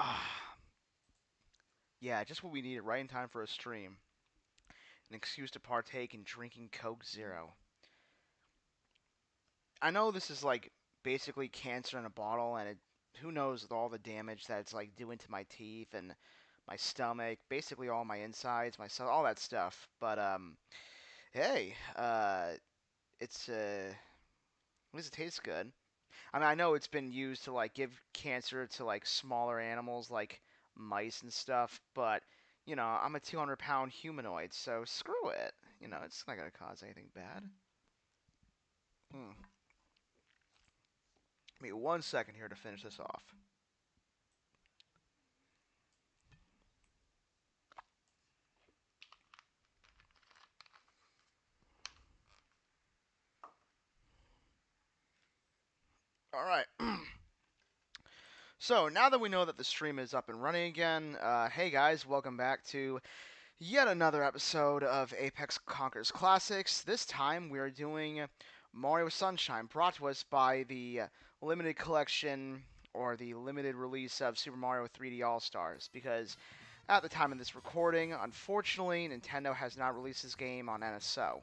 Ah, yeah, just what we needed right in time for a stream. An excuse to partake in drinking Coke Zero. I know this is like basically cancer in a bottle, and who knows with all the damage that it's like doing to my teeth and my stomach, basically all my insides, my cell, all that stuff. But hey, it's at least it tastes good. I mean, I know it's been used to like give cancer to like smaller animals like mice and stuff, but I'm a 200-pound humanoid, so screw it. It's not gonna cause anything bad. Hmm. Give me 1 second here to finish this off. All right. So now that we know that the stream is up and running again, hey guys, welcome back to yet another episode of Apex Conquers Classics. This time we are doing Mario Sunshine, brought to us by the limited collection or the limited release of Super Mario 3D All Stars. Because at the time of this recording, unfortunately, Nintendo has not released this game on NSO.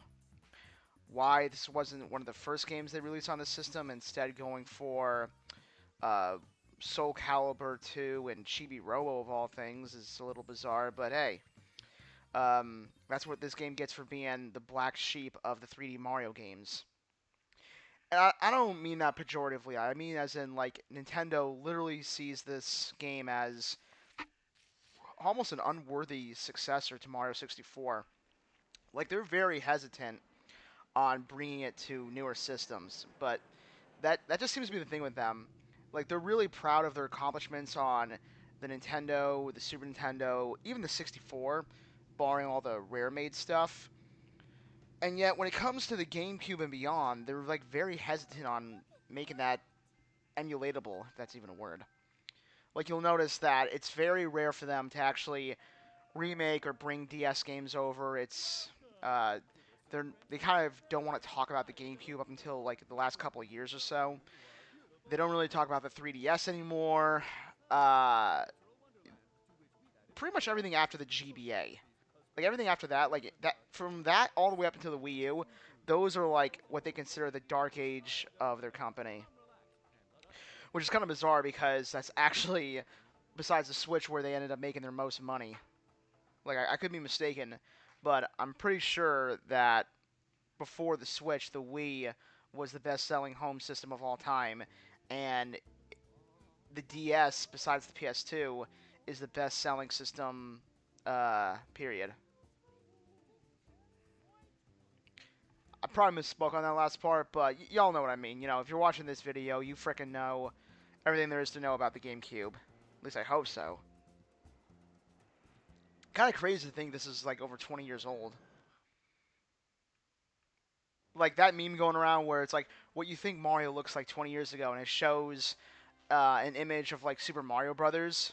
Why this wasn't one of the first games they released on the system, instead going for uh, Soul Calibur 2 and Chibi Robo of all things, is a little bizarre, but hey. That's what this game gets for being the black sheep of the 3D Mario games. And I don't mean that pejoratively. I mean as in, like, Nintendo literally sees this game as almost an unworthy successor to Mario 64. Like, they're very hesitant on bringing it to newer systems, but that just seems to be the thing with them. Like, they're really proud of their accomplishments on the Nintendo, the Super Nintendo, even the 64, barring all the rare made stuff. And yet, when it comes to the GameCube and beyond, they're like very hesitant on making that emulatable, if that's even a word. Like, you'll notice that it's very rare for them to actually remake or bring DS games over. Uh, they kind of don't want to talk about the GameCube up until like the last couple of years or so. They don't really talk about the 3DS anymore. Uh, Pretty much everything after the GBA. Like everything after that, like that from that all the way up until the Wii U, those are like what they consider the dark age of their company, which is kind of bizarre because that's actually besides the Switch where they ended up making their most money. Like I could be mistaken, but I'm pretty sure that before the Switch, the Wii was the best-selling home system of all time, and the DS, besides the PS2, is the best-selling system. Period. I probably misspoke on that last part, but y'all know what I mean. If you're watching this video, you fricking know everything there is to know about the GameCube. At least I hope so. Kind of crazy to think this is like over 20 years old. Like that meme going around where it's like what you think Mario looks like 20 years ago, and it shows an image of like Super Mario Brothers,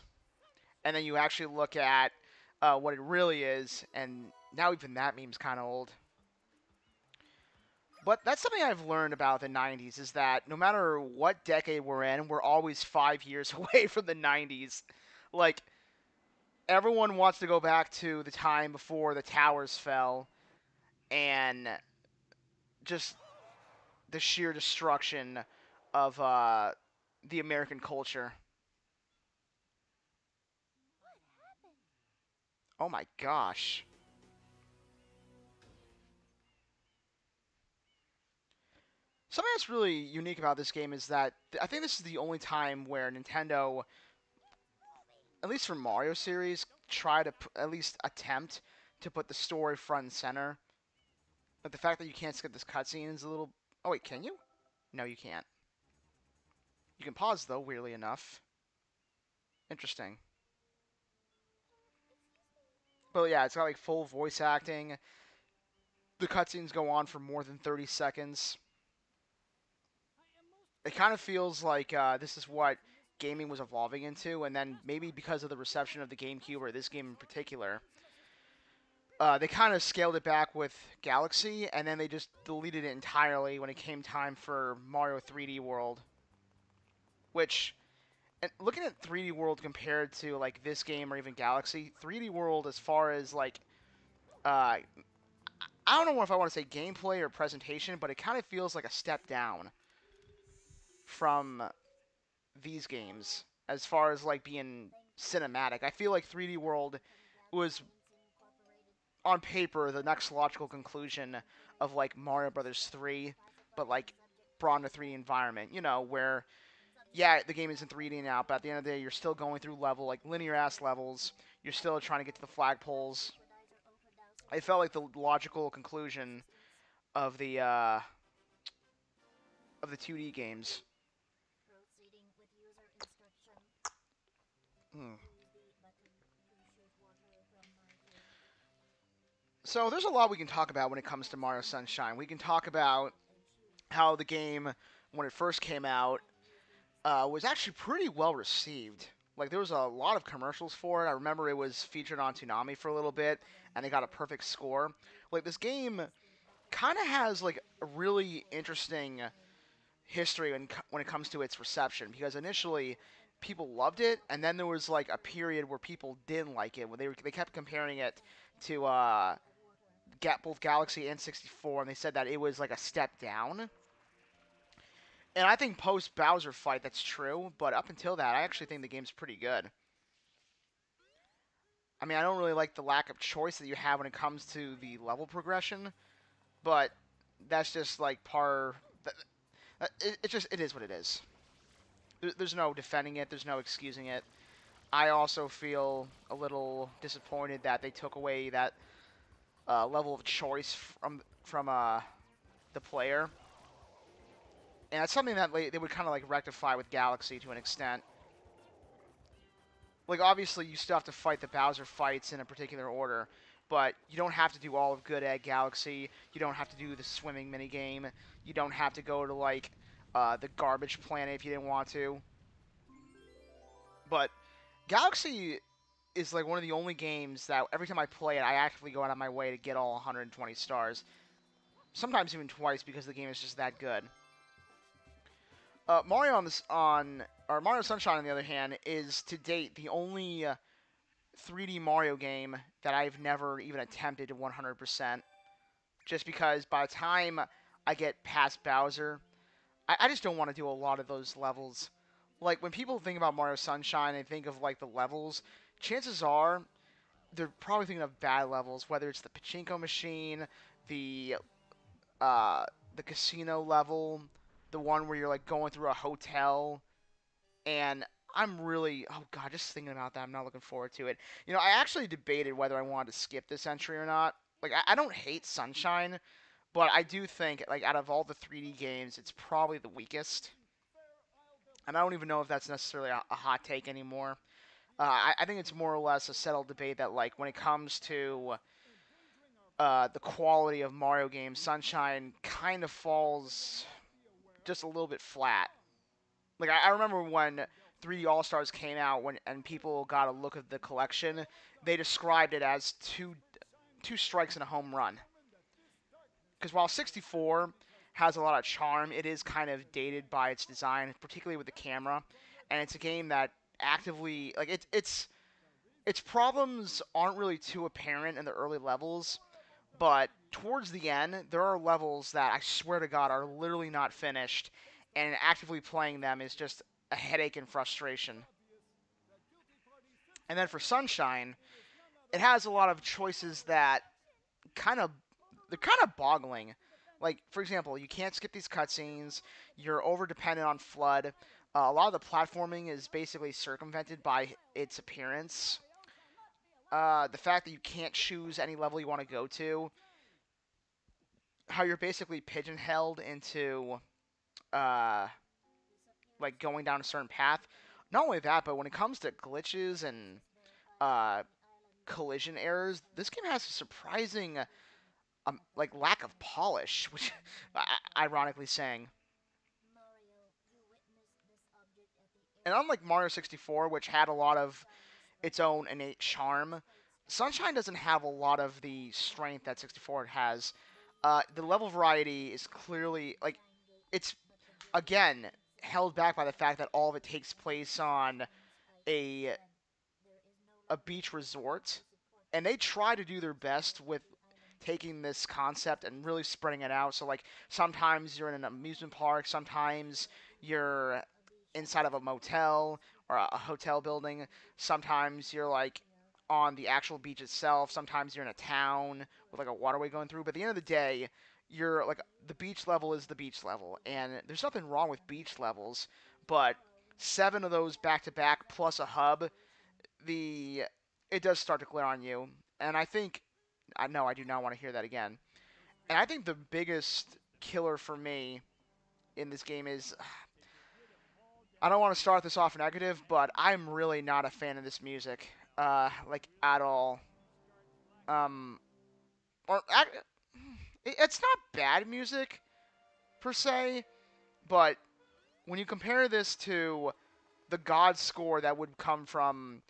and then you actually look at what it really is, and now even that meme's kind of old. But that's something I've learned about the 90s is that no matter what decade we're in, we're always 5 years away from the 90s. Like, everyone wants to go back to the time before the towers fell and just the sheer destruction of the American culture. Oh my gosh. Something that's really unique about this game is that I think this is the only time where Nintendo, at least for Mario series, try to at least attempt to put the story front and center. But the fact that you can't skip this cutscene is a little. Oh wait, can you? No, you can't. You can pause though. Weirdly enough, interesting. But yeah, it's got like full voice acting. The cutscenes go on for more than 30 seconds. It kind of feels like this is what gaming was evolving into, and then maybe because of the reception of the GameCube or this game in particular, they kind of scaled it back with Galaxy, and then they just deleted it entirely when it came time for Mario 3D World, which And looking at 3D World compared to like this game or even Galaxy, 3D World as far as like I don't know if I want to say gameplay or presentation, but it kind of feels like a step down from these games as far as like being cinematic. I feel like 3D World was on paper the next logical conclusion of like Mario Brothers 3, but like brought in a 3D environment, you know, where yeah, the game is in 3D now, but at the end of the day, you're still going through level like linear ass levels. You're still trying to get to the flagpoles. I felt like the logical conclusion of the 2D games. Hmm. So there's a lot we can talk about when it comes to Mario Sunshine. We can talk about how the game, when it first came out, was actually pretty well received. Like there was a lot of commercials for it. I remember it was featured on Toonami for a little bit, and it got a perfect score. Like this game kind of has like a really interesting history when it comes to its reception because initially people loved it, and then there was like a period where people didn't like it. Where they kept comparing it to both Galaxy and 64, and they said that it was like a step down. And I think post Bowser fight that's true, but up until that, I actually think the game's pretty good. I mean, I don't really like the lack of choice that you have when it comes to the level progression, but that's just like it is what it is. There's no defending it. There's no excusing it. I also feel a little disappointed that they took away that level of choice from the player, and that's something that they would kind of like rectify with Galaxy to an extent. Like obviously you still have to fight the Bowser fights in a particular order, but you don't have to do all of Good Egg Galaxy. You don't have to do the swimming minigame. You don't have to go to like the garbage planet if you didn't want to. But Galaxy is like one of the only games that every time I play it, I actively go out of my way to get all 120 stars. Sometimes even twice because the game is just that good. Mario Sunshine on the other hand is to date the only 3D Mario game that I've never even attempted to 100%. Just because by the time I get past Bowser, I just don't want to do a lot of those levels. Like when people think about Mario Sunshine and think of like the levels, chances are they're probably thinking of bad levels, whether it's the pachinko machine, the uh, the casino level, the one where you're like going through a hotel, and I'm really oh god, just thinking about that, I'm not looking forward to it. You know, I actually debated whether I wanted to skip this entry or not. Like I don't hate Sunshine, but I do think like out of all the 3D games, it's probably the weakest. And I don't even know if that's necessarily a hot take anymore. I think it's more or less a settled debate that like when it comes to the quality of Mario games, Sunshine kind of falls just a little bit flat. Like I remember when 3D All Stars came out, when and people got a look at the collection, they described it as two strikes and a home run. Because while 64 has a lot of charm, it is kind of dated by its design, particularly with the camera, and it's a game that actively like its problems aren't really too apparent in the early levels, but towards the end, there are levels that I swear to God are literally not finished, and actively playing them is just a headache and frustration. And then for Sunshine, it has a lot of choices that kind of they're kind of boggling. Like for example, you can't skip these cutscenes. You're over dependent on FLUDD. A lot of the platforming is basically circumvented by its appearance. The fact that you can't choose any level you want to go to, how you're basically pigeonholed into uh, like going down a certain path. Not only that, but when it comes to glitches and uh, collision errors, this game has a surprising like lack of polish, which ironically saying. And unlike Mario 64, which had a lot of its own innate charm, Sunshine doesn't have a lot of the strength that 64 has. The level variety is clearly like it's again held back by the fact that all of it takes place on a a beach resort, and they try to do their best with taking this concept and really spreading it out. So like sometimes you're in an amusement park, sometimes you're inside of a motel or a hotel building, sometimes you're like on the actual beach itself, sometimes you're in a town with like a waterway going through. But at the end of the day, you're like the beach level is the beach level, and there's nothing wrong with beach levels, but 7 of those back to back plus a hub, the it does start to glare on you. And I think I know I do not want to hear that again. And I think the biggest killer for me in this game is I don't want to start this off negative, but I'm really not a fan of this music, like at all. Um, or it's not bad music per se, but when you compare this to the God score that would come from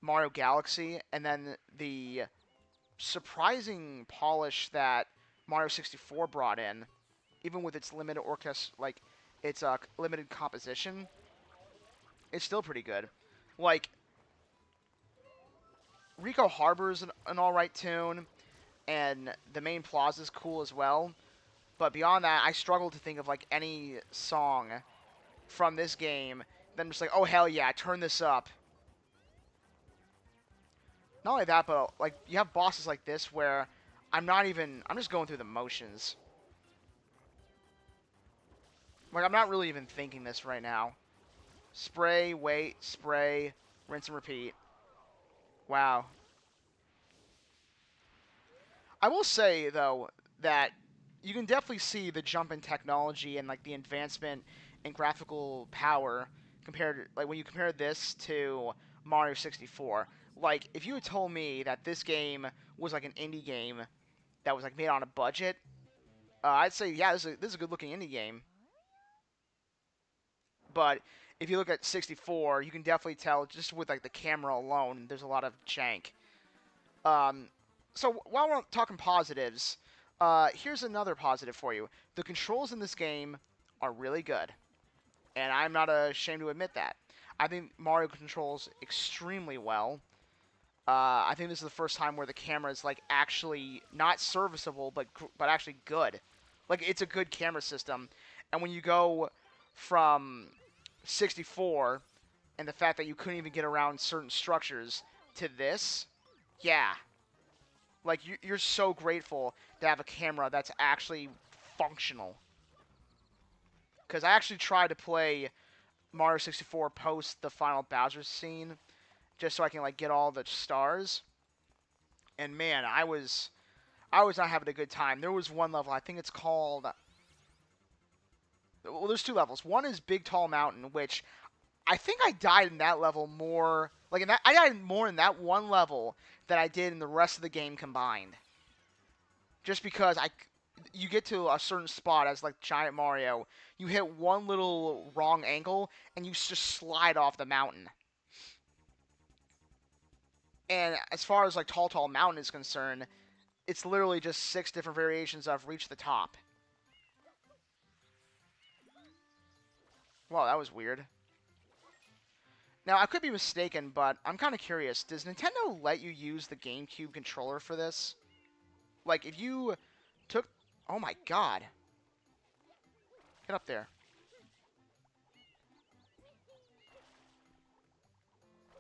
Mario Galaxy, and then the surprising polish that Mario 64 brought in, even with its limited like its limited composition, it's still pretty good. Like Rico Harbor's an alright tune, and the main plaza is cool as well. But beyond that, I struggle to think of like any song from this game. Then just like, oh hell yeah, turn this up. Not only that, but like you have bosses like this where I'm just going through the motions. Like I'm not really even thinking this right now. Spray, wait, spray, rinse and repeat. Wow. I will say though that you can definitely see the jump in technology and like the advancement in graphical power compared like when you compare this to Mario 64. Like if you had told me that this game was like an indie game that was like made on a budget, I'd say yeah, this is a good looking indie game. But if you look at 64, you can definitely tell just with like the camera alone, there's a lot of jank. Um, so while we're talking positives, here's another positive for you. The controls in this game are really good, and I'm not ashamed to admit that. I think Mario controls extremely well. I think this is the first time where the camera is like actually not serviceable, but actually good. Like it's a good camera system, and when you go from 64 and the fact that you couldn't even get around certain structures to this, yeah, like you're so grateful to have a camera that's actually functional. Because I actually tried to play Mario 64 post the final Bowser scene just so I can like get all the stars. And man, I was not having a good time. There was one level, I think it's called. Well, there's 2 levels. One is Big Tall Mountain, which I think I died in that level more. Like in that, I died more in that one level than I did in the rest of the game combined. Just because you get to a certain spot as like Giant Mario, you hit one little wrong angle and you just slide off the mountain. And as far as like Tall Mountain is concerned, it's literally just 6 different variations of Reach the Top. Well, that was weird. Now, I could be mistaken, but I'm kind of curious. Does Nintendo let you use the GameCube controller for this? Like, if you took... Oh my god. Get up there.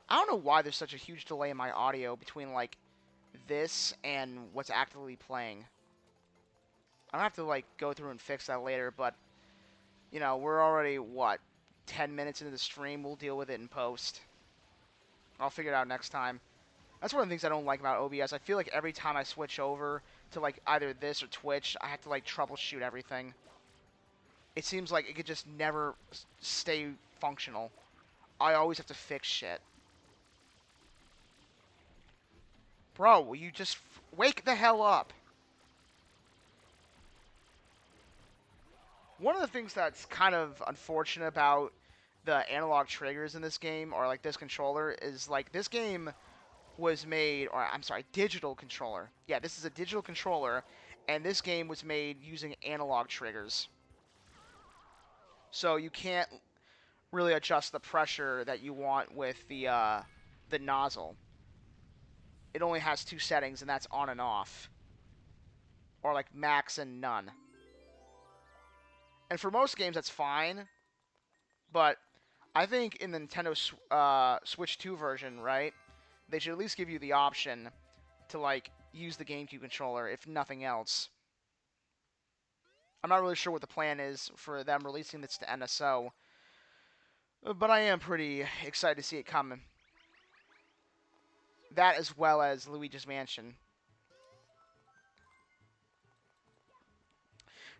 I don't know why there's such a huge delay in my audio between, like, this and what's actively playing. I'm gonna have to, like, go through and fix that later, but, you know, we're already, what, 10 minutes into the stream? We'll deal with it in post. I'll figure it out next time. That's one of the things I don't like about OBS. I feel like every time I switch over to, like, either this or Twitch, I have to, like, troubleshoot everything. It seems like it could just never stay functional. I always have to fix shit. Bro, will you just wake the hell up? One of the things that's kind of unfortunate about the analog triggers in this game, or like this controller, is like this game was made, or I'm sorry, digital controller. Yeah, this is a digital controller, and this game was made using analog triggers. So you can't, really adjust the pressure that you want with the nozzle. It only has two settings, and that's on and off, or like max and none. And for most games, that's fine. But I think in the Nintendo Switch 2 version, right, they should at least give you the option to like use the GameCube controller, if nothing else. I'm not really sure what the plan is for them releasing this to NSO, but I am pretty excited to see it coming. That as well as Luigi's Mansion.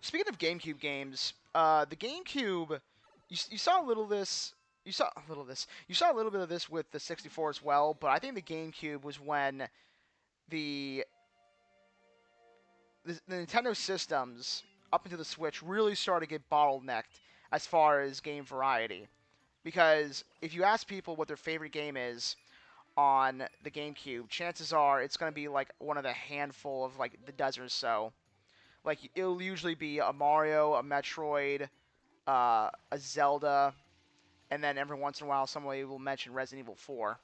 Speaking of GameCube games, the GameCube, you saw a little of this. You saw a little of this. You saw a little bit of this with the 64 as well, but I think the GameCube was when the the Nintendo systems up into the Switch really started to get bottlenecked as far as game variety. Because if you ask people what their favorite game is on the GameCube, chances are it's going to be like one of the handful of like the dozen or so. Like it'll usually be a Mario, a Metroid, a Zelda, and then every once in a while somebody will mention Resident Evil 4.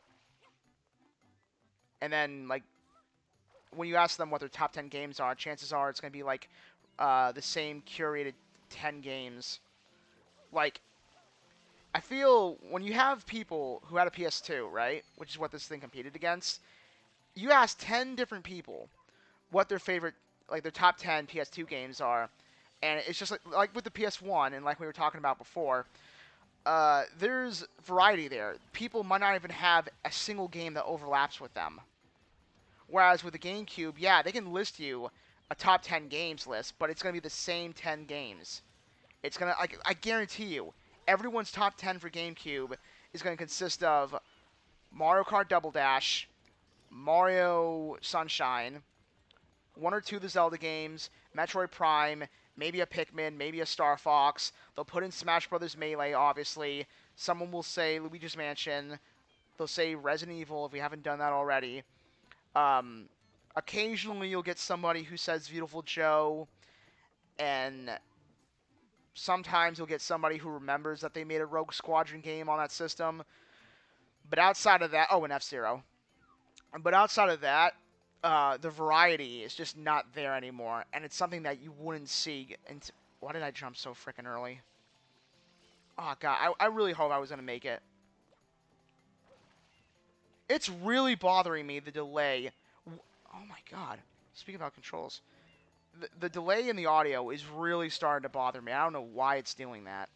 And then like when you ask them what their top 10 games are, chances are it's going to be like the same curated 10 games. Like, I feel when you have people who had a PS2, right, which is what this thing competed against, you ask 10 different people what their favorite, like their top 10 PS2 games are, and it's just like with the PS1 and like we were talking about before, there's variety there. People might not even have a single game that overlaps with them. Whereas with the GameCube, yeah, they can list you a top 10 games list, but it's going to be the same 10 games. It's going to, I guarantee you, everyone's top 10 for GameCube is going to consist of Mario Kart Double Dash, Mario Sunshine, one or two of the Zelda games, Metroid Prime, maybe a Pikmin, maybe a Star Fox. They'll put in Smash Brothers Melee, obviously. Someone will say Luigi's Mansion. They'll say Resident Evil if we haven't done that already. Occasionally you'll get somebody who says Beautiful Joe, and sometimes you'll get somebody who remembers that they made a Rogue Squadron game on that system. But outside of that, oh, and F-Zero. But outside of that, the variety is just not there anymore, and it's something that you wouldn't see. Why did I jump so freaking early? Oh, God, I really hope I was going to make it. It's really bothering me, the delay. Oh, my God. Speaking about controls. The delay in the audio is really starting to bother me. I don't know why it's doing that.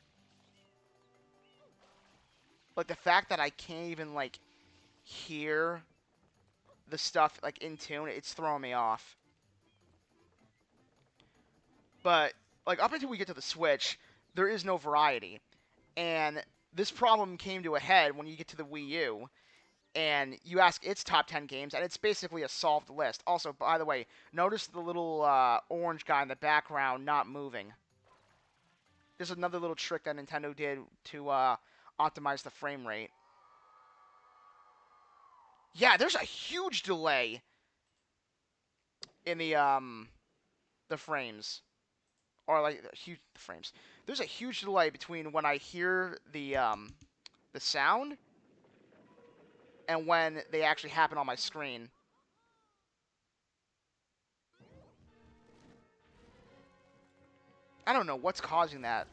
Like, the fact that I can't even, like, hear the stuff, like, in tune, it's throwing me off. But, like, up until we get to the Switch, there is no variety. And this problem came to a head when you get to the Wii U. And you ask its top 10 games, and it's basically a solved list. Also, by the way, notice the little orange guy in the background not moving. There's another little trick that Nintendo did to optimize the frame rate. Yeah, there's a huge delay in the frames. Or, like, huge frames. There's a huge delay between when I hear the sound and when they actually happen on my screen. I don't know what's causing that.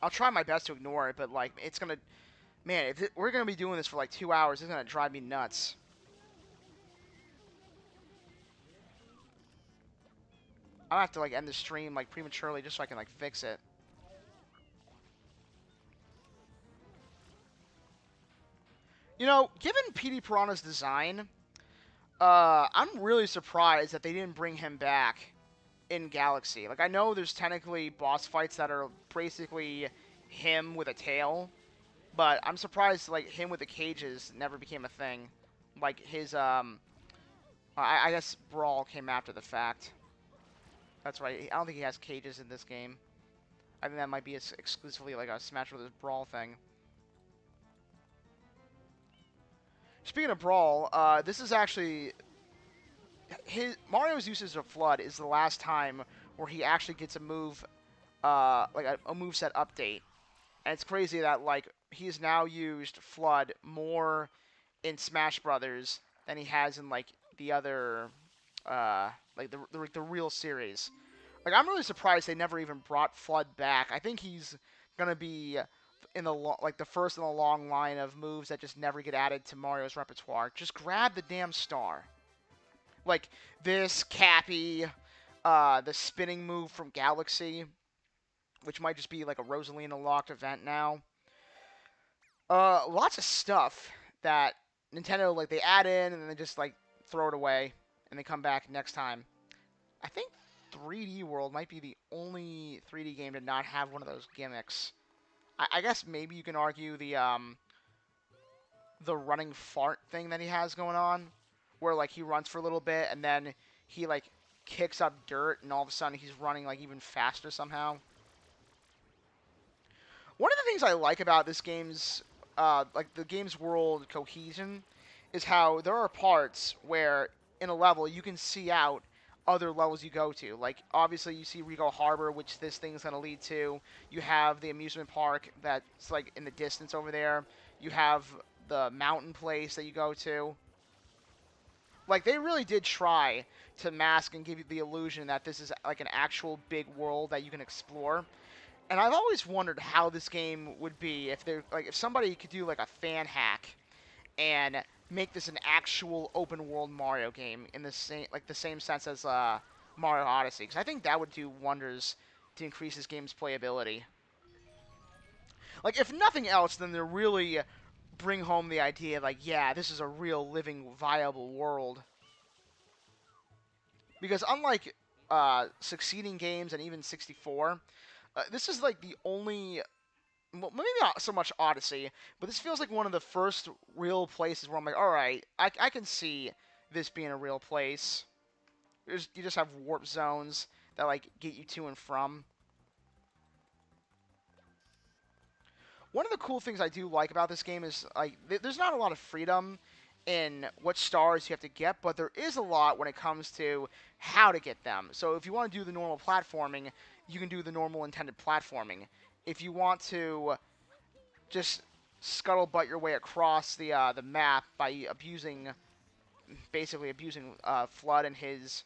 I'll try my best to ignore it, but, like, it's gonna... Man, if we're gonna be doing this for, like, 2 hours, it's gonna drive me nuts. I'll have to, like, end the stream, like, prematurely just so I can, like, fix it. You know, given PD Piranha's design, I'm really surprised that they didn't bring him back in Galaxy. Like, I know there's technically boss fights that are basically him with a tail, but I'm surprised, like, him with the cages never became a thing. Like, his, I guess Brawl came after the fact. That's right. I don't think he has cages in this game. I think that might be exclusively, like, a Smash Bros. Brawl thing. Speaking of Brawl, this is actually... Mario's usage of Flood is the last time where he actually gets a move like a moveset update, and it's crazy that like he's now used Flood more in Smash Brothers than he has in like the other like the real series. Like I'm really surprised they never even brought Flood back. I think he's gonna be in the like the first in the long line of moves that just never get added to Mario's repertoire. Just grab the damn star. Like this Cappy, the spinning move from Galaxy, which might just be like a Rosalina locked event now. Lots of stuff that Nintendo like they add in and then just like throw it away and they come back next time. I think 3D World might be the only 3D game to not have one of those gimmicks. I guess maybe you can argue the running fart thing that he has going on, where like he runs for a little bit and then he like kicks up dirt and all of a sudden he's running like even faster somehow. One of the things I like about this game's like the game's world cohesion is how there are parts where in a level you can see out other levels you go to. Like obviously you see Rigo Harbor, which this thing's gonna lead to. You have the amusement park that's like in the distance over there. You have the mountain place that you go to. Like they really did try to mask and give you the illusion that this is like an actual big world that you can explore. And I've always wondered how this game would be if they're like if somebody could do like a fan hack and make this an actual open world Mario game in the same sense as Mario Odyssey, because I think that would do wonders to increase this game's playability. Like if nothing else, then they really bring home the idea of, like, yeah, this is a real living viable world. Because unlike succeeding games and even 64, this is like the only, well, maybe not so much Odyssey, but this feels like one of the first real places where I'm like, all right, I can see this being a real place. You just have warp zones that like get you to and from. One of the cool things I do like about this game is like there's not a lot of freedom in what stars you have to get, but there is a lot when it comes to how to get them. So if you want to do the normal platforming, you can do the normal intended platforming. If you want to just scuttlebutt your way across the map by basically abusing Flood and his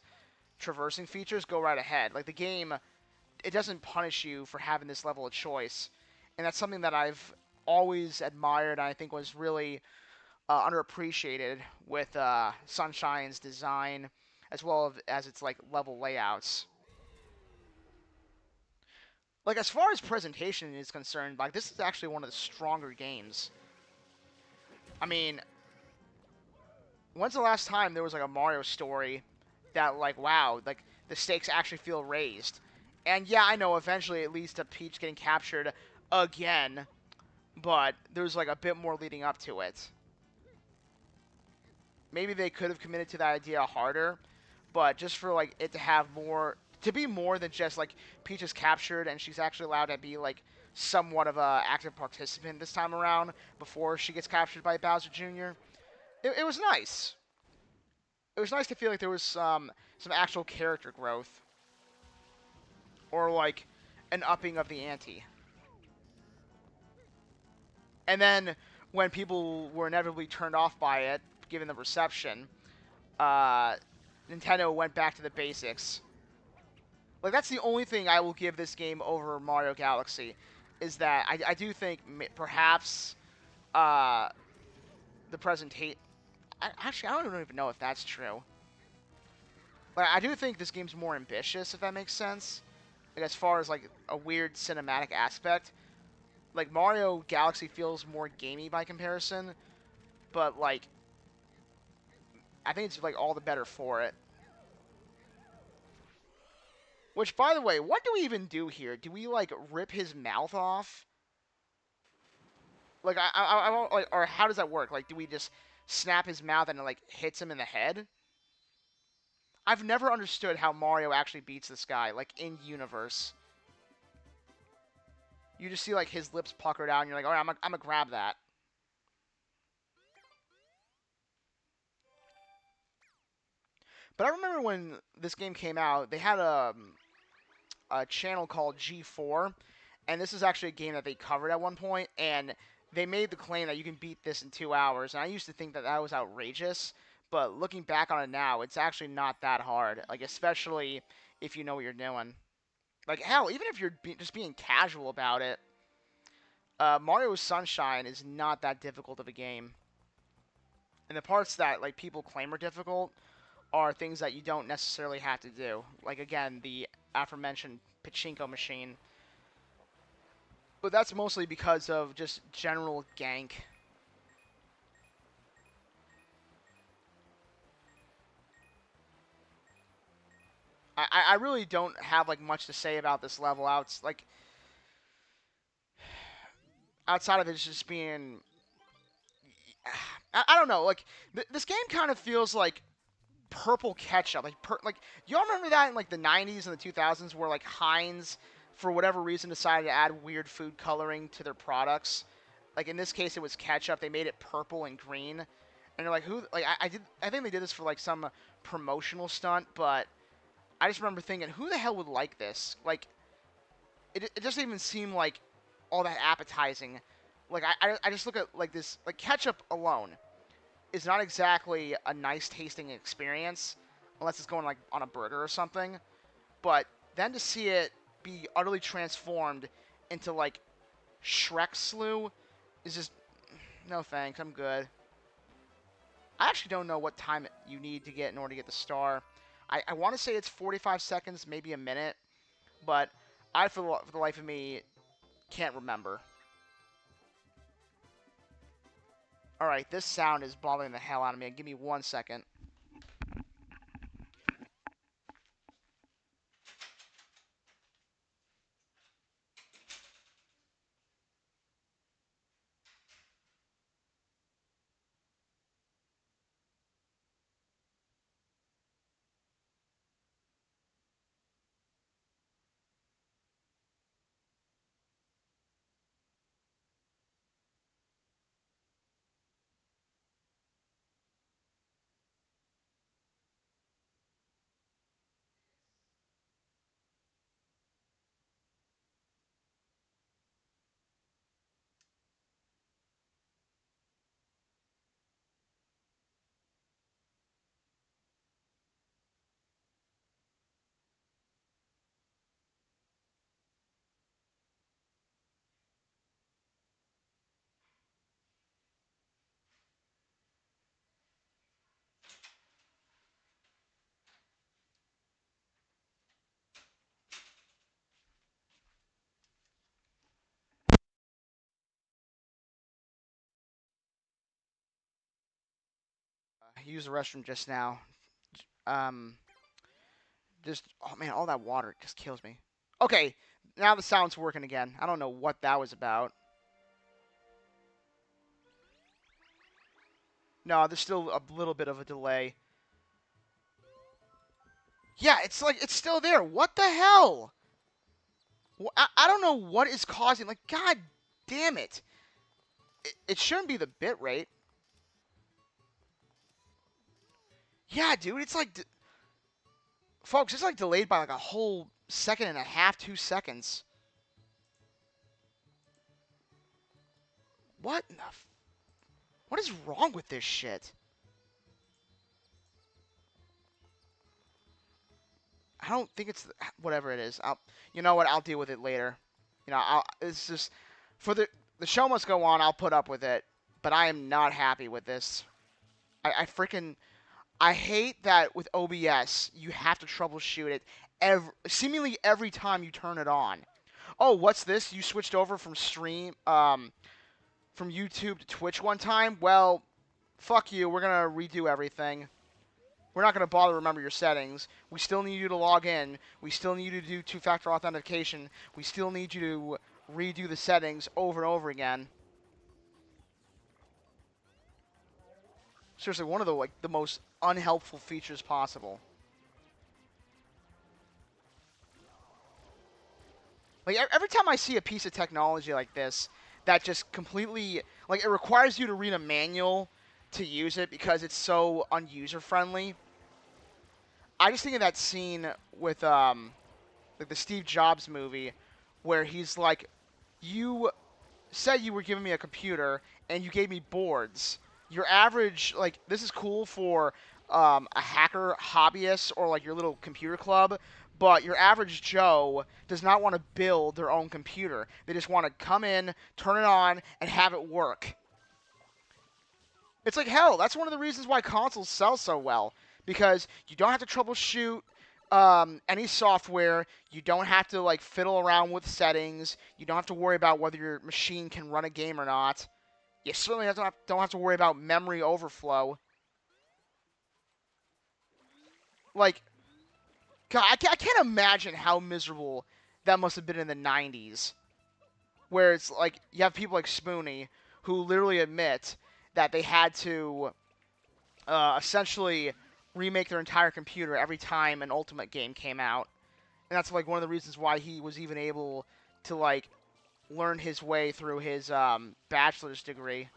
traversing features, go right ahead. Like the game, it doesn't punish you for having this level of choice, and that's something that I've always admired. And I think was really underappreciated with Sunshine's design, as well as its like level layouts. Like as far as presentation is concerned, like this is actually one of the stronger games. I mean, when's the last time there was like a Mario story that like wow, like the stakes actually feel raised? And yeah, I know eventually it leads to Peach getting captured again, but there's like a bit more leading up to it. Maybe they could have committed to that idea harder, but just for like it to have more to be more than just like Peach is captured and she's actually allowed to be like somewhat of a active participant this time around before she gets captured by Bowser Jr. It was nice. It was nice to feel like there was some actual character growth or like an upping of the ante. And then when people were inevitably turned off by it, given the reception, uh, Nintendo went back to the basics. Like that's the only thing I will give this game over Mario Galaxy, is that I do think perhaps uh, the presentation. Actually, I don't even know if that's true. Like I do think this game's more ambitious, if that makes sense. Like as far as like a weird cinematic aspect, like Mario Galaxy feels more gamey by comparison, but like I think it's like all the better for it. Which, by the way, what do we even do here? Do we like rip his mouth off? Like I won't, like, or how does that work? Like, do we just snap his mouth and it like hits him in the head? I've never understood how Mario actually beats this guy, like in universe. You just see like his lips puckered out, and you're like, all right, I'm gonna grab that. But I remember when this game came out, they had a channel called G4, and this is actually a game that they covered at one point, and they made the claim that you can beat this in 2 hours. And I used to think that that was outrageous, but looking back on it now, it's actually not that hard. Like especially if you know what you're doing. Like hell, even if you're just being casual about it, Mario Sunshine is not that difficult of a game. And the parts that like people claim are difficult are things that you don't necessarily have to do. Like again, the aforementioned pachinko machine. But that's mostly because of just general gank. I really don't have like much to say about this level outside of it just being I don't know, like this game kind of feels like purple ketchup. Like y'all remember that in like the 90s and the 2000s where like Heinz for whatever reason decided to add weird food coloring to their products. Like in this case it was ketchup. They made it purple and green. And they're like who like I think they did this for like some promotional stunt, but I just remember thinking who the hell would like this? Like it doesn't even seem like all that appetizing. Like I just look at like this like ketchup alone is not exactly a nice tasting experience unless it's going like on a burger or something. But then to see it be utterly transformed into like Shrek Slew is just no thanks. I'm good. I actually don't know what time you need to get in order to get the star. I want to say it's 45 seconds, maybe a minute, but I for the life of me can't remember. Alright, this sound is bothering the hell out of me. Give me 1 second. I used the restroom just now. Um, just oh man, all that water just kills me. Okay, now the sound's working again. I don't know what that was about. No, there's still a little bit of a delay. Yeah, it's like it's still there. What the hell? I don't know what is causing. Like, god damn it! It shouldn't be the bit rate. Yeah, dude, it's like, folks, it's like delayed by like a whole second and a half, 2 seconds. What in the what is wrong with this shit? I don't think it's whatever it is. You know what? I'll deal with it later. You know, it's just for the show must go on. I'll put up with it, but I am not happy with this. I freaking I hate that with OBS you have to troubleshoot it seemingly every time you turn it on. Oh, what's this? You switched over from from YouTube to Twitch one time? Well, fuck you. We're gonna redo everything. We're not going to bother to remember your settings. We still need you to log in. We still need you to do two-factor authentication. We still need you to redo the settings over and over again. Seriously, one of the most unhelpful features possible. Like every time I see a piece of technology like this that just completely like it requires you to read a manual to use it because it's so unuser friendly. I just think of that scene with like the Steve Jobs movie, where he's like, you said you were giving me a computer and you gave me boards. Your average, like, this is cool for a hacker hobbyist or like your little computer club, but your average Joe does not want to build their own computer. They just want to come in, turn it on, and have it work. It's like hell. That's one of the reasons why consoles sell so well, because you don't have to troubleshoot any software. You don't have to like fiddle around with settings. You don't have to worry about whether your machine can run a game or not. You certainly don't have to worry about memory overflow. Like, God, I can't imagine how miserable that must have been in the 90s, where it's like you have people like Spoonie who literally admit that they had to essentially remake their entire computer every time an Ultimate game came out. And that's like one of the reasons why he was even able to like learn his way through his bachelor's degree.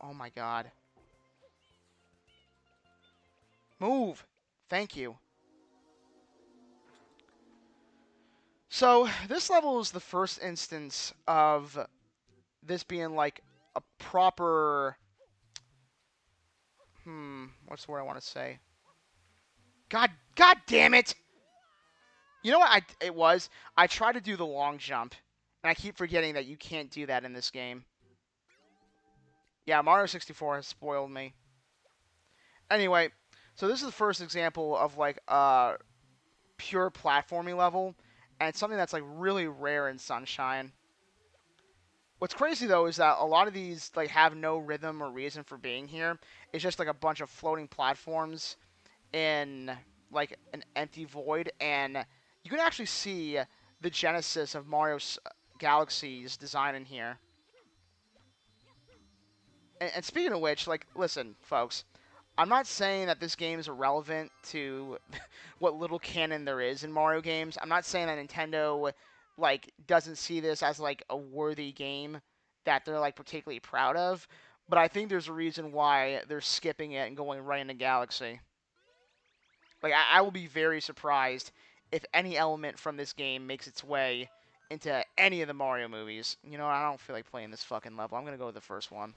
Oh my God. Move. Thank you. So this level is the first instance of this being like a proper, what's the word I want to say? God damn it! You know what it was? I tried to do the long jump, and I keep forgetting that you can't do that in this game. Yeah, Mario 64 has spoiled me. Anyway, so this is the first example of like a pure platforming level, and it's something that's like really rare in Sunshine. What's crazy though is that a lot of these like have no rhythm or reason for being here. It's just like a bunch of floating platforms in like an empty void, and you can actually see the genesis of Mario's Galaxy's design in here. And speaking of which, like, listen, folks, I'm not saying that this game is irrelevant to what little canon there is in Mario games. I'm not saying that Nintendo like doesn't see this as like a worthy game that they're like particularly proud of, but I think there's a reason why they're skipping it and going right into Galaxy. Like I will be very surprised if any element from this game makes its way into any of the Mario movies. You know, I don't feel like playing this fucking level. I'm gonna go with the first one.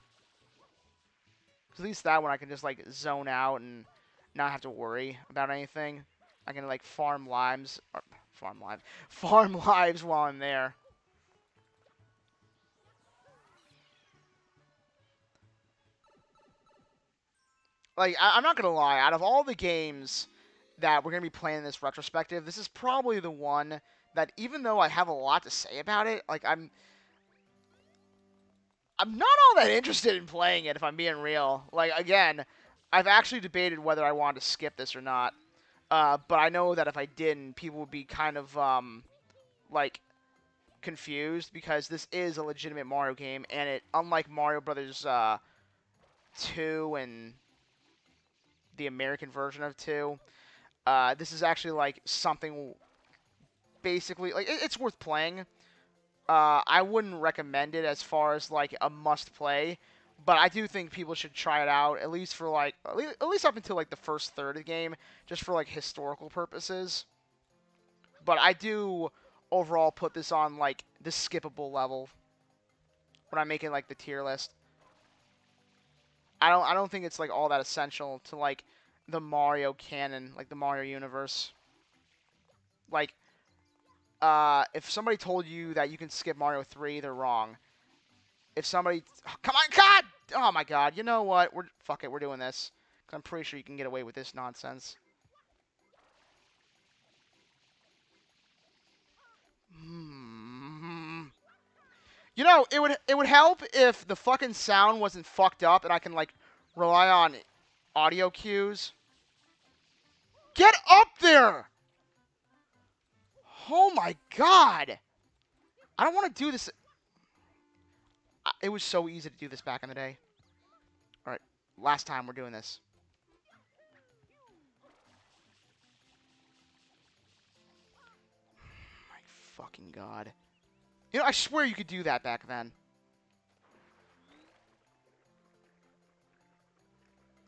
At least that one I can just like zone out and not have to worry about anything. I can like farm lives while I'm there. Like I'm not gonna lie, out of all the games that we're gonna be playing in this retrospective, this is probably the one that even though I have a lot to say about it, like I'm not all that interested in playing it if I'm being real. Like again, I've actually debated whether I wanted to skip this or not. But I know that if I didn't, people would be kind of like confused because this is a legitimate Mario game, and it, unlike Mario Brothers 2 and the American version of 2, this is actually like something basically like it's worth playing. I wouldn't recommend it as far as like a must play, but I do think people should try it out at least for like at least up until like the first third of the game, just for like historical purposes. But I do overall put this on like the skippable level when I'm making like the tier list. I don't think it's like all that essential to like the Mario canon, like the Mario universe. Like if somebody told you that you can skip Mario 3, they're wrong. If somebody come on, God! Oh my God! You know what? Fuck it. We're doing this. 'Cause I'm pretty sure you can get away with this nonsense. You know, it would help if the fucking sound wasn't fucked up and I can like rely on audio cues. Get up there! Oh my God! I don't want to do this. It was so easy to do this back in the day. All right, last time we're doing this. My fucking God. You know, I swear you could do that back then.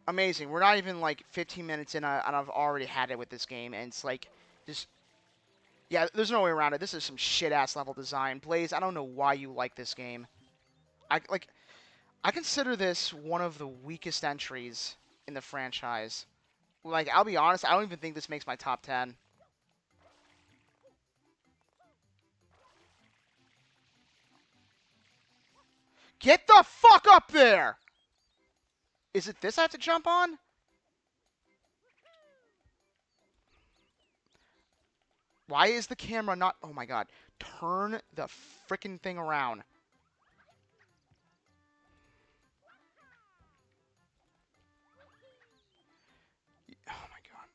Amazing. We're not even like 15 minutes in, and I've already had it with this game, and it's like just Yeah, there's no way around it. This is some shit-ass level design. Blaze, I don't know why you like this game. I consider this one of the weakest entries in the franchise. Like, I'll be honest, I don't even think this makes my top 10. Get the fuck up there! Is it this I have to jump on? Why is the camera not... Oh my god. Turn the frickin' thing around. Oh my god.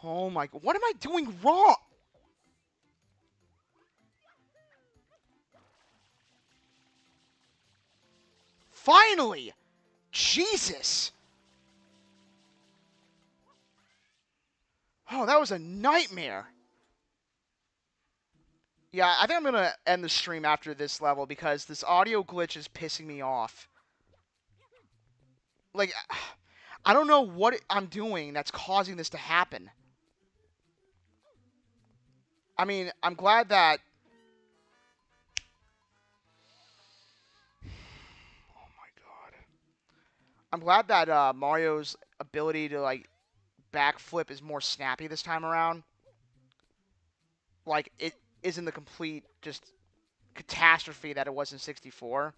Oh my god. What am I doing wrong? Finally! Jesus! Oh, that was a nightmare. Yeah, I think I'm going to end the stream after this level because this audio glitch is pissing me off. Like, I don't know what I'm doing that's causing this to happen. I mean, I'm glad that... Oh my god. I'm glad that Mario's ability to, like, backflip is more snappy this time around. Like, it isn't the complete, just, catastrophe that it was in 64.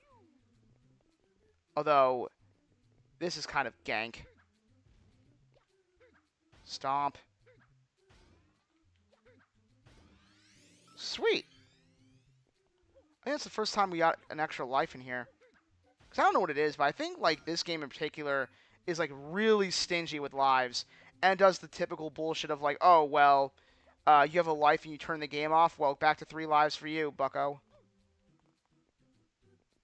Although, this is kind of gank. Stomp. Sweet. I think it's the first time we got an extra life in here. Because I don't know what it is, but I think, like, this game in particular is, like, really stingy with lives. And does the typical bullshit of, like, oh, well, you have a life and you turn the game off. Well, back to 3 lives for you, bucko.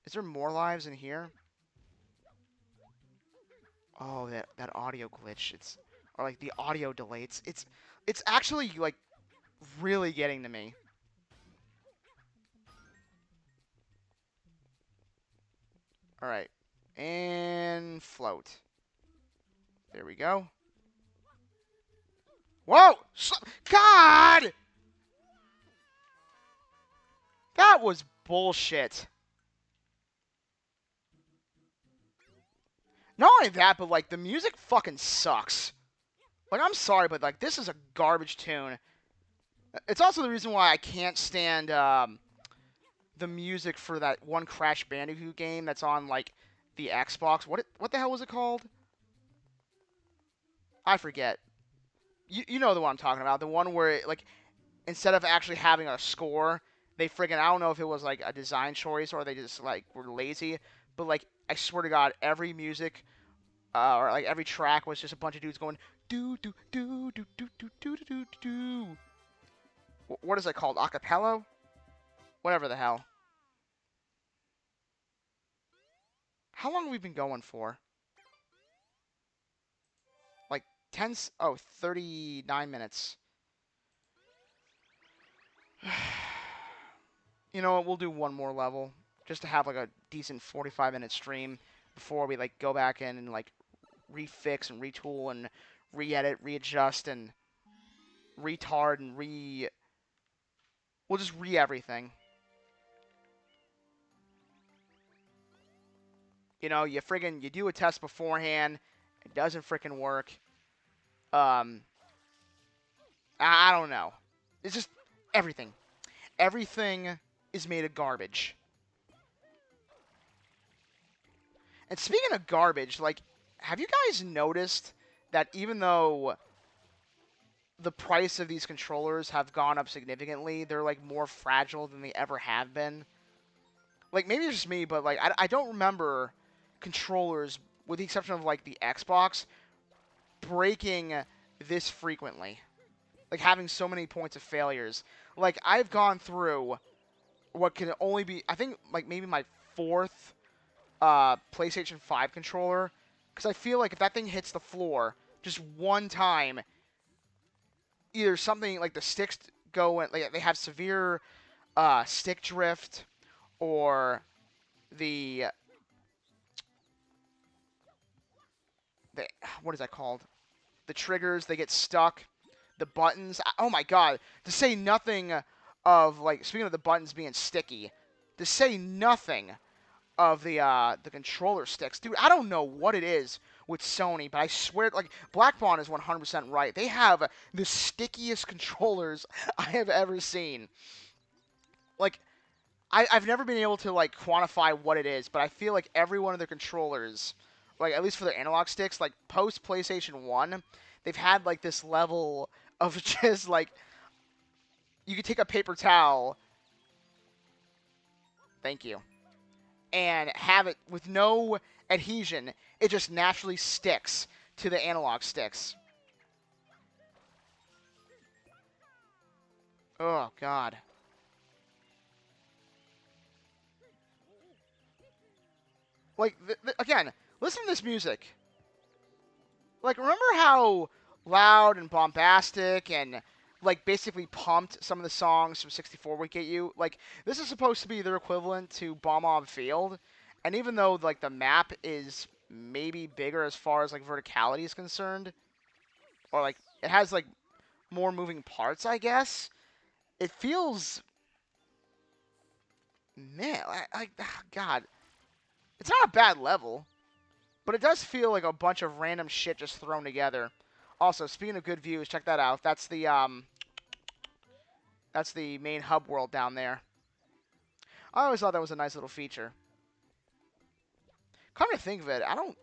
Is there more lives in here? Oh, that audio glitch. Or, like, the audio delay. It's actually, like, really getting to me. Alright. And float. There we go. Whoa! God! That was bullshit. Not only that, but, like, the music fucking sucks. Like, I'm sorry, but, like, this is a garbage tune. It's also the reason why I can't stand, the music for that one Crash Bandicoot game that's on, like, the Xbox. What the hell was it called? I forget. You know the one I'm talking about. The one where, like, instead of actually having a score, they friggin', I don't know if it was, like, a design choice or they just, like, were lazy, but, like, I swear to God, every music, or, like, every track was just a bunch of dudes going, do, do, do, do, do, do, do, do, do, do. What is it called? Acapello? Whatever the hell. How long have we been going for? Like, 39 minutes. You know what, we'll do one more level. Just to have, like, a decent 45-minute stream before we, like, go back in and, like, refix and retool and re-edit, readjust, and retard and We'll just re-everything. You know, you do a test beforehand, it doesn't friggin' work. I don't know. It's just everything. Everything is made of garbage. And speaking of garbage, like, have you guys noticed that even though the price of these controllers have gone up significantly, they're, like, more fragile than they ever have been? Like, maybe it's just me, but, like, I don't remember controllers, with the exception of, like, the Xbox, breaking this frequently. Like, having so many points of failures. Like, I've gone through what can only be, I think, like, maybe my 4th PlayStation 5 controller. Because I feel like if that thing hits the floor just one time, either something, like, the sticks go, and like, they have severe stick drift, or the what is that called? The triggers, they get stuck. The buttons, oh my god. To say nothing of, like, speaking of the buttons being sticky, to say nothing of the controller sticks. Dude, I don't know what it is with Sony, but I swear, like, Blackbond is 100% right. They have the stickiest controllers I have ever seen. Like, I've never been able to, like, quantify what it is, but I feel like every one of their controllers, like, at least for their analog sticks, like, post PlayStation 1, they've had, like, this level of just, like, you could take a paper towel, thank you, and have it with no adhesion. It just naturally sticks to the analog sticks. Oh, God. Like, again, listen to this music. Like, remember how loud and bombastic and, like, basically pumped some of the songs from 64 would get you? Like, this is supposed to be their equivalent to Bomb on Field. And even though, like, the map is maybe bigger as far as, like, verticality is concerned, or, like, it has, like, more moving parts, I guess, it feels... Man, God. It's not a bad level, but it does feel like a bunch of random shit just thrown together. Also, speaking of good views, check that out. That's the main hub world down there. I always thought that was a nice little feature. Come to think of it, I don't...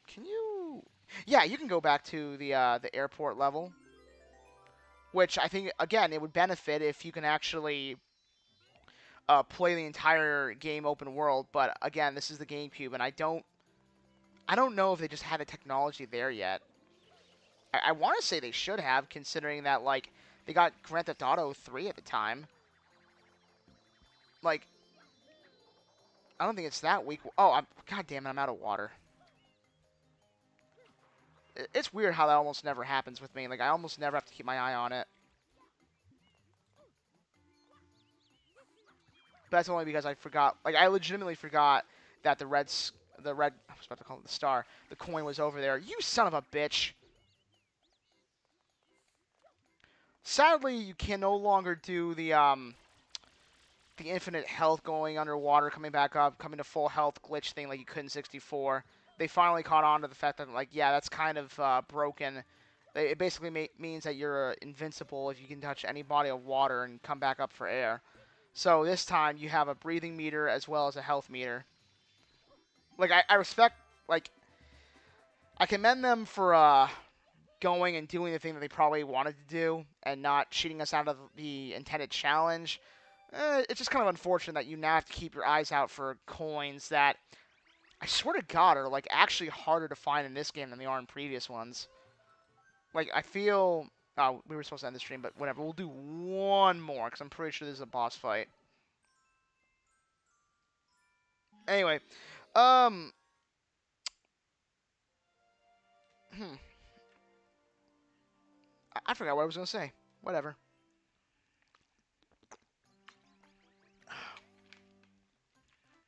Can you... Yeah, you can go back to the airport level. Which I think, again, it would benefit if you can actually play the entire game open world. But, again, this is the GameCube, and I don't know if they just had the technology there yet. I want to say they should have, considering that, like, they got Grand Theft Auto 3 at the time. Like, I don't think it's that weak. Oh, God damn it, I'm out of water. It's weird how that almost never happens with me. Like, I almost never have to keep my eye on it. But that's only because I forgot. Like, I legitimately forgot that the red, I was about to call it the star, the coin was over there. You son of a bitch. Sadly, you can no longer do the infinite health going underwater, coming back up, coming to full health glitch thing like you could in 64. They finally caught on to the fact that, like, yeah, that's kind of broken. It basically means that you're invincible if you can touch any body of water and come back up for air. So this time you have a breathing meter as well as a health meter. Like, I respect, like, I commend them for going and doing the thing that they probably wanted to do and not cheating us out of the intended challenge. It's just kind of unfortunate that you now have to keep your eyes out for coins that, I swear to God, are, like, actually harder to find in this game than they are in previous ones. Like, I feel... Oh, we were supposed to end the stream, but whatever. We'll do one more, because I'm pretty sure this is a boss fight. Anyway, I forgot what I was going to say. Whatever.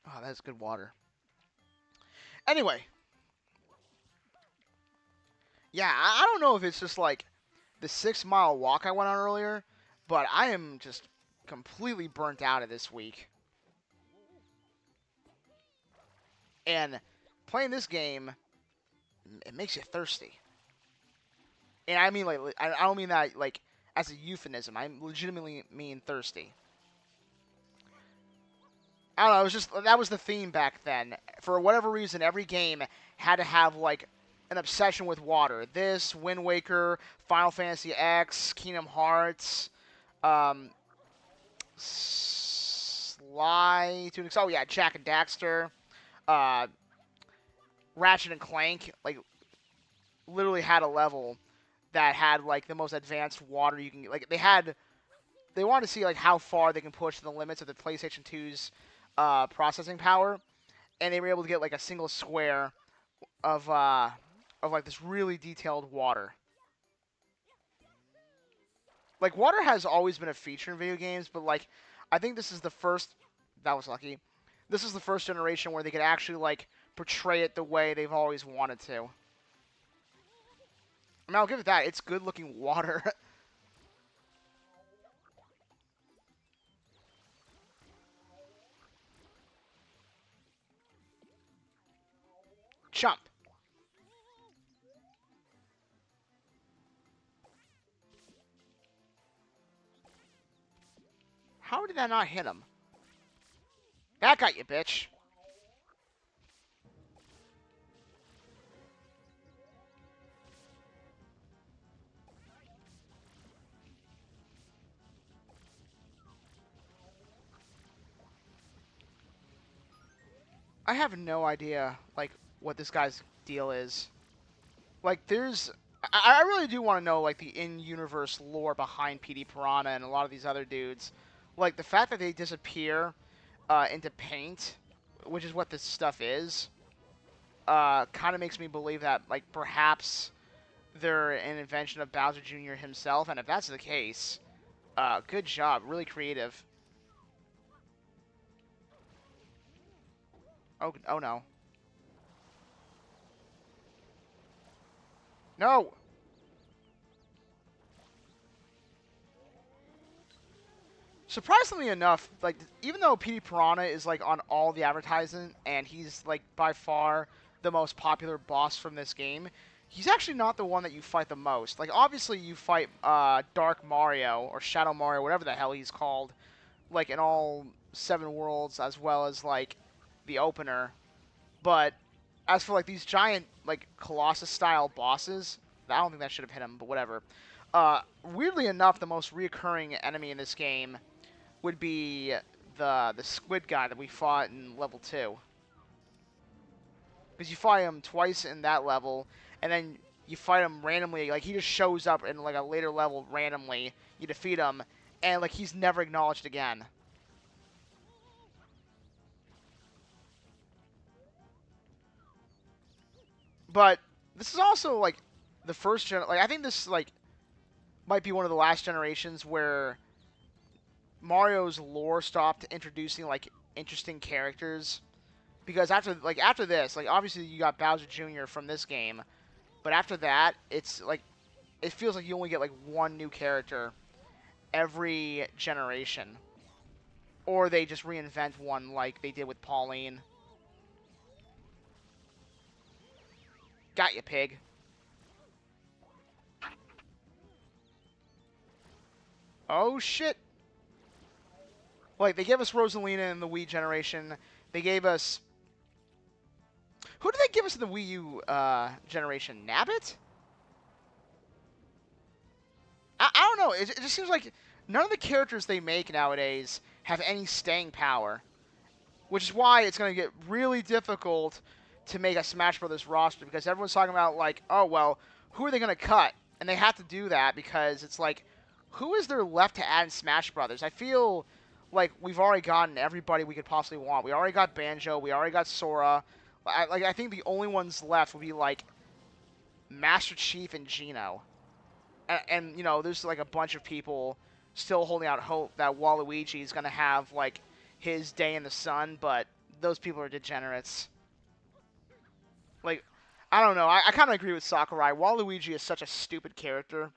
Oh, that's good water. Anyway. Yeah, I don't know if it's just, like, the 6-mile walk I went on earlier, but I am just completely burnt out of this week. And playing this game, it makes you thirsty. And I mean, like, I don't mean that, like, as a euphemism. I legitimately mean thirsty. I don't know, it was just, that was the theme back then. For whatever reason, every game had to have, like, an obsession with water. This, Wind Waker, Final Fantasy X, Kingdom Hearts, Sly, oh yeah, Jack and Daxter, Ratchet and Clank, like, literally had a level that had, like, the most advanced water you can get. Like, they wanted to see, like, how far they can push the limits of the PlayStation 2's processing power, and they were able to get, like, a single square of like, this really detailed water. Like, water has always been a feature in video games, but, like, I think this is the first... That was lucky. This is the first generation where they could actually, like, portray it the way they've always wanted to. I mean, I'll give it that. It's good-looking water. Jump. How did that not hit him? That got you, bitch. I have no idea, like, what this guy's deal is. Like, there's... I really do want to know, like, the in-universe lore behind PD Piranha and a lot of these other dudes. Like, the fact that they disappear into paint, which is what this stuff is, kind of makes me believe that, like, perhaps they're an invention of Bowser Jr. himself, and if that's the case, good job. Really creative. Oh no. No! Surprisingly enough, like, even though PD Piranha is, like, on all the advertising, and he's, like, by far the most popular boss from this game, he's actually not the one that you fight the most. Like, obviously you fight, Dark Mario, or Shadow Mario, whatever the hell he's called, like, in all 7 worlds, as well as, like, the opener. But, as for, like, these giant, like, Colossus-style bosses, I don't think that should have hit him, but whatever. Weirdly enough, the most reoccurring enemy in this game would be the squid guy that we fought in level 2. Because you fight him twice in that level, and then you fight him randomly. Like, he just shows up in, like, a later level randomly. You defeat him, and, like, he's never acknowledged again. But this is also, like, the first like, I think this, like, might be one of the last generations where Mario's lore stopped introducing, like, interesting characters. Because after this, like, obviously you got Bowser Jr. from this game, but after that, it's like it feels like you only get like one new character every generation, or they just reinvent one like they did with Pauline. Got you, pig. Oh shit! Like, they gave us Rosalina in the Wii generation. They gave us... Who did they give us in the Wii U generation? Nabbit? I don't know. It just seems like none of the characters they make nowadays have any staying power. Which is why it's going to get really difficult to make a Smash Brothers roster, because everyone's talking about, like, oh, well, who are they going to cut? And they have to do that because it's like, who is there left to add in Smash Brothers? I feel like we've already gotten everybody we could possibly want. We already got Banjo. We already got Sora. I think the only ones left would be, like, Master Chief and Geno. And, you know, there's, like, a bunch of people still holding out hope that Waluigi is going to have, like, his day in the sun, but those people are degenerates. Like, I don't know. I kind of agree with Sakurai. Waluigi is such a stupid character.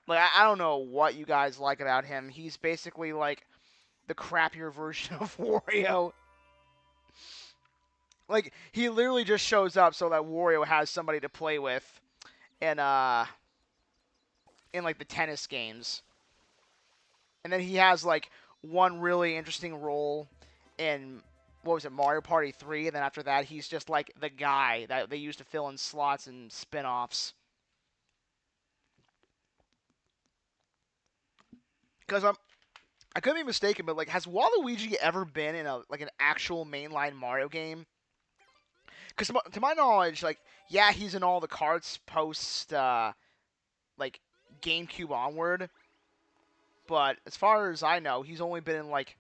Like, I don't know what you guys like about him. He's basically, like, the crappier version of Wario. Like, he literally just shows up so that Wario has somebody to play with in, like, the tennis games. And then he has, like, one really interesting role in, what was it, Mario Party 3, and then after that, he's just, like, the guy that they used to fill in slots and spin-offs. Because I could be mistaken, but, like, has Waluigi ever been in an actual mainline Mario game? Because to my knowledge, like, yeah, he's in all the carts post, like, GameCube onward, but as far as I know, he's only been in, like,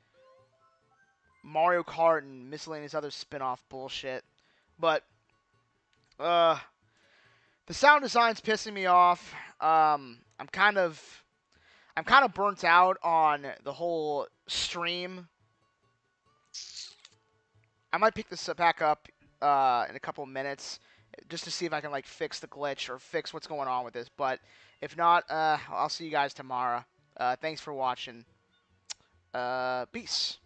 Mario Kart and miscellaneous other spin-off bullshit. But, the sound design's pissing me off. I'm kind of burnt out on the whole stream. I might pick this back up in a couple of minutes just to see if I can like fix the glitch or fix what's going on with this. But if not, I'll see you guys tomorrow. Thanks for watching. Peace.